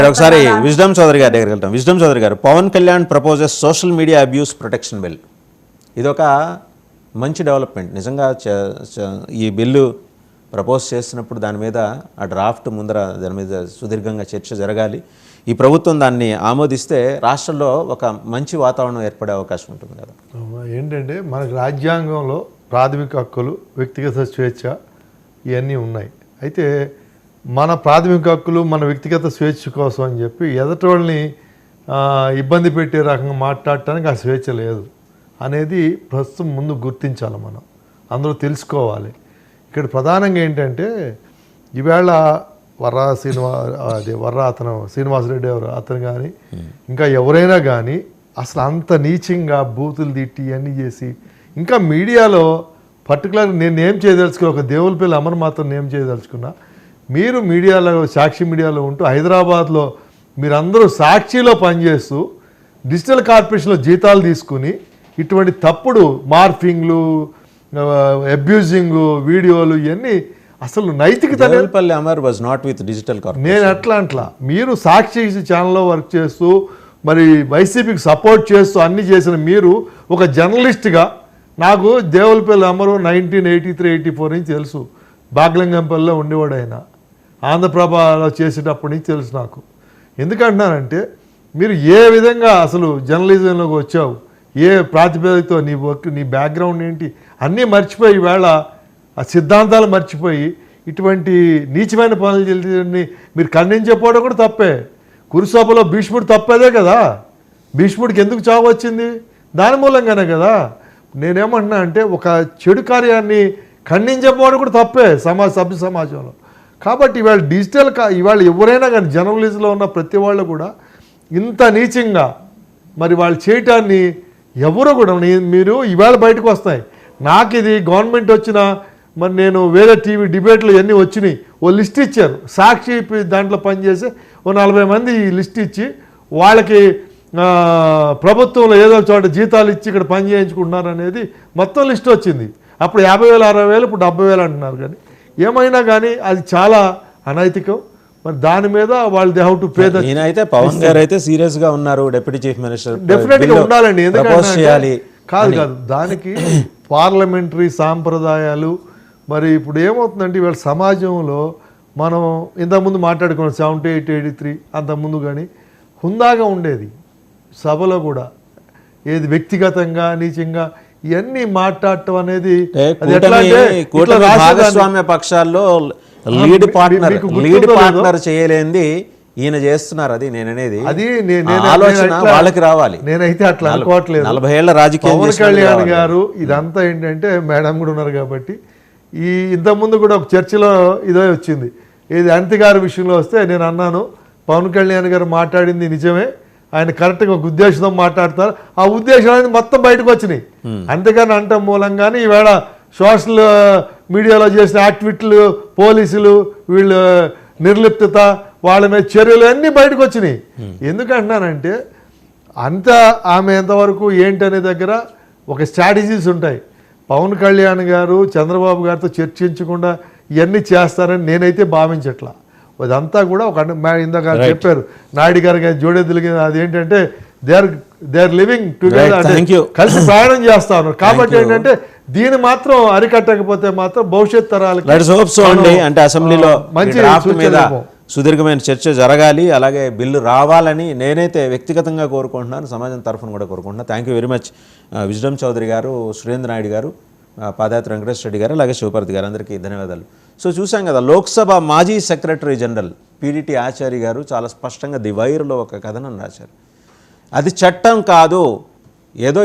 ఒకసారి విజ్డమ్ చౌదరి గారి దగ్గరికి వెళ్తాం. విజ్డమ్ చౌదరి గారు, Pawan Kalyan proposes social media abuse protection bill. ఇదొక మంచి డెవలప్మెంట్ నిజంగా. ఈ బిల్లు ప్రపోజ్ చేసినప్పుడు దాని మీద ఆ డ్రాఫ్ట్ ముందర దాని మీద సుదీర్ఘంగా చర్చ జరగాలి. ఈ ప్రభుత్వం దాన్ని ఆమోదిస్తే రాష్ట్రంలో ఒక మంచి వాతావరణం ఏర్పడే అవకాశం ఉంటుంది కదా. ఏంటంటే మనకు రాజ్యాంగంలో ప్రాథమిక హక్కులు, వ్యక్తిగత స్వేచ్ఛ ఇవన్నీ ఉన్నాయి. అయితే మన ప్రాథమిక హక్కులు, మన వ్యక్తిగత స్వేచ్ఛ కోసం అని చెప్పి ఎదటోళ్ళని ఇబ్బంది పెట్టే రకంగా మాట్లాడటానికి ఆ స్వేచ్ఛ లేదు అనేది ప్రస్తుతం ముందు గుర్తించాలి. మనం అందరూ తెలుసుకోవాలి. ఇక్కడ ప్రధానంగా ఏంటంటే ఈవేళ అతను శ్రీనివాసరెడ్డి అతను కానీ ఇంకా ఎవరైనా కానీ అసలు అంత నీచంగా బూతులు తిట్టి అన్నీ చేసి, ఇంకా మీడియాలో పర్టికులర్ నేనేం చేయదలుచుకున్నా, ఒక దేవులపల్లి అమర్ మాత్రం నేం చేయదలుచుకున్నా, మీరు మీడియాలో సాక్షి మీడియాలో ఉంటూ హైదరాబాద్లో మీరందరూ సాక్షిలో పనిచేస్తూ డిజిటల్ కార్పొరేషన్లో జీతాలు తీసుకుని ఇటువంటి తప్పుడు మార్ఫింగ్లు, అబ్యూజింగ్ వీడియోలు ఇవన్నీ అసలు నైతికత. Amar was not with digital corporation. నేను అట్లా మీరు సాక్షి ఛానల్లో వర్క్ చేస్తూ మరి వైసీపీకి సపోర్ట్ చేస్తూ అన్నీ చేసిన మీరు ఒక జర్నలిస్ట్గా, నాకు దేవులపల్లి అమరు 1983-84 నుంచి తెలుసు. బాగ్లింగంపల్లిలో ఉండేవాడు ఆయన. ఆంధ్రప్రభలో చేసేటప్పటి నుంచి తెలుసు నాకు. ఎందుకంటున్నానంటే మీరు ఏ విధంగా అసలు జర్నలిజంలోకి వచ్చావు, ఏ ప్రాతిపదికతో నీ వర్క్, నీ బ్యాక్గ్రౌండ్ ఏంటి అన్నీ మర్చిపోయి ఈవేళ ఆ సిద్ధాంతాలు మర్చిపోయి ఇటువంటి నీచమైన పనులు చేసి మీరు ఖండించకపోవడం కూడా తప్పే. కురుసభలో భీష్ముడు తప్పేదే కదా. భీష్ముడికి ఎందుకు చావు వచ్చింది? దాని మూలంగానే కదా. నేనేమంటున్నా అంటే ఒక చెడు కార్యాన్ని ఖండించకపోవడం కూడా తప్పే సభ్య సమాజంలో. కాబట్టి ఇవాళ ఇవాళ ఎవరైనా కానీ జర్నలిజంలో ఉన్న ప్రతి వాళ్ళు కూడా ఇంత నీచంగా మరి వాళ్ళు చేయటాన్ని ఎవరో కూడా మీరు ఇవాళ బయటకు వస్తాయి. నాకు ఇది గవర్నమెంట్ వచ్చిన మరి నేను వేరే టీవీ డిబేట్లు ఇవన్నీ వచ్చినాయి. ఓ లిస్ట్ ఇచ్చారు. సాక్షి దాంట్లో పనిచేసే ఓ 40 మంది ఈ లిస్ట్ ఇచ్చి వాళ్ళకి ప్రభుత్వంలో ఏదో చోట జీతాలు ఇచ్చి ఇక్కడ పని చేయించుకుంటున్నారు అనేది మొత్తం లిస్ట్ వచ్చింది. అప్పుడు 50,000 60,000, ఇప్పుడు 70,000 అంటున్నారు. కానీ ఏమైనా కానీ అది చాలా అనైతికం. మరి దాని మీద వాళ్ళు they have to pay the. నేనైతే పవన్ గారు అయితే సీరియస్ గా ఉన్నారు. డిప్యూటీ చీఫ్ మినిస్టర్ డెఫినెట్గా ఉండాలండి. ఎందుకంటే కాదు దానికి పార్లమెంటరీ సాంప్రదాయాలు. మరి ఇప్పుడు ఏమవుతుందంటే ఇవాళ సమాజంలో మనం ఇంతకుముందు మాట్లాడుకున్నాం 78, 83 అంతకుముందు కానీ హుందాగా ఉండేది సభలో కూడా. ఏది వ్యక్తిగతంగా నీచంగా ఇవన్నీ మాట్లాడటం అనేది భాగస్వామ్య పక్షాల్లో లీడ్ పార్ట్నర్ చేయలేంది ఈయన చేస్తున్నారు. అది నేననేది, అది ఆలోచన వాళ్ళకి రావాలి. నేనైతే అట్లా అనుకోవట్లేదు. 40 ఏళ్ల రాజకీయం. పవన్ కళ్యాణ్ గారు ఇదంతా ఏంటంటే మేడం కూడా ఉన్నారు కాబట్టి ఇంతకుముందు కూడా ఒక చర్చలో ఇదే వచ్చింది. ఇది అనిత గారి విషయంలో వస్తే నేను అన్నాను పవన్ కళ్యాణ్ గారు మాట్లాడింది నిజమే, ఆయన కరెక్ట్గా ఒక ఉద్దేశంతో మాట్లాడతారు. ఆ ఉద్దేశం అనేది మొత్తం బయటకు వచ్చినాయి. అంతేగాని అంటం మూలంగానే ఈవేళ సోషల్ మీడియాలో చేసిన యాక్టివిటీలు, పోలీసులు వీళ్ళ నిర్లిప్తత, వాళ్ళ మీద చర్యలు అన్నీ బయటకు వచ్చినాయి. ఎందుకంటున్నానంటే ఆమె ఎంతవరకు ఏంటనే దగ్గర ఒక స్ట్రాటజీస్ ఉంటాయి. పవన్ కళ్యాణ్ గారు చంద్రబాబు గారితో చర్చించకుండా ఇవన్నీ చేస్తారని నేనైతే భావించట్లా. అదంతా కూడా ఒక ఇందాక చెప్పారు నాయుడు గారు జోడెద్దులు, అదేంటంటే దే ఆర్ లివింగ్ టుగెదర్, కలిసి ప్రయాణం చేస్తా ఉన్నారు. కాబట్టి ఏంటంటే దీన్ని మాత్రం అరికట్టకపోతే మాత్రం భవిష్యత్ తరాలకి అంటే అసెంబ్లీలో మంచి సుదీర్ఘమైన చర్చ జరగాలి. అలాగే బిల్లు రావాలని నేనైతే వ్యక్తిగతంగా కోరుకుంటున్నాను, సమాజం తరఫున కూడా కోరుకుంటున్నాను. Thank you very much Wisdom Chowdary గారు, సురేంద్ర నాయుడు గారు, పాదయాత్ర వెంకటేశ్వర రెడ్డి గారు, అలాగే శివపార్వతి గారు, అందరికీ ధన్యవాదాలు. సో చూసాం కదా, లోక్సభ మాజీ సెక్రటరీ జనరల్ పిడిటి ఆచార్య గారు చాలా స్పష్టంగా ది వైర్లో ఒక కథనం రాశారు. అది చట్టం కాదు, ఏదో